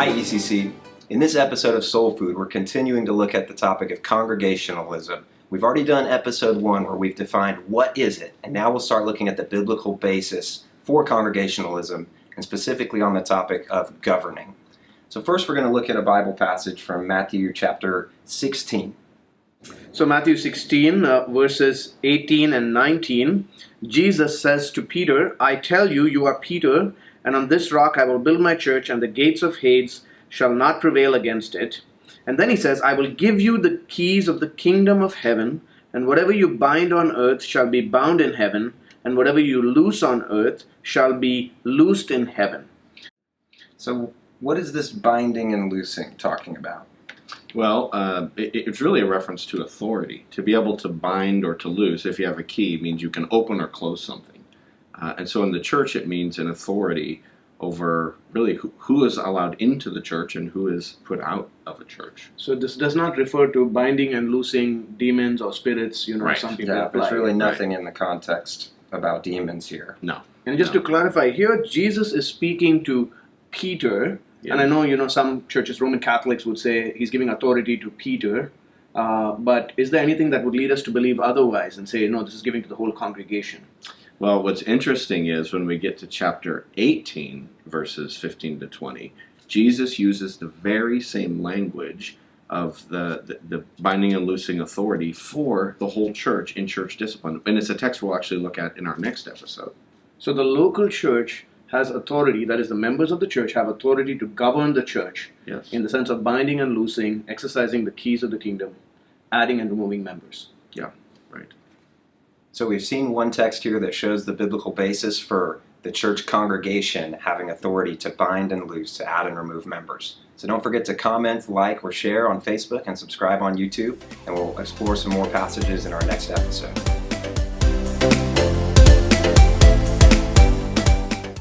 Hi ECC. In this episode of Soul Food, we're continuing to look at the topic of congregationalism. We've already done episode 1 where we've defined what is it, and now we'll start looking at the biblical basis for congregationalism, and specifically on the topic of governing. So first we're going to look at a Bible passage from Matthew chapter 16. So Matthew 16 verses 18 and 19, Jesus says to Peter, "I tell you, you are Peter, and on this rock I will build my church, and the gates of Hades shall not prevail against it." And then he says, "I will give you the keys of the kingdom of heaven, and whatever you bind on earth shall be bound in heaven, and whatever you loose on earth shall be loosed in heaven." So what is this binding and loosing talking about? Well, it's really a reference to authority. To be able to bind or to loose, if you have a key, means you can open or close something. And so in the church, it means an authority over really who is allowed into the church and who is put out of the church. So this does not refer to binding and loosing demons or spirits, Right. some people Yeah, apply. there's really nothing in the context about demons here. No. And just to clarify, here Jesus is speaking to Peter, Yeah. and I know, some churches, Roman Catholics would say he's giving authority to Peter, but is there anything that would lead us to believe otherwise and say, no, this is giving to the whole congregation? Well, what's interesting is when we get to chapter 18, verses 15 to 20, Jesus uses the very same language of the binding and loosing authority for the whole church in church discipline. And it's a text we'll actually look at in our next episode. So the local church has authority, that is, the members of the church have authority to govern the church Yes. in the sense of binding and loosing, exercising the keys of the kingdom, adding and removing members. Yeah, right. So we've seen one text here that shows the biblical basis for the church congregation having authority to bind and loose, to add and remove members. So don't forget to comment, like, or share on Facebook and subscribe on YouTube, and we'll explore some more passages in our next episode.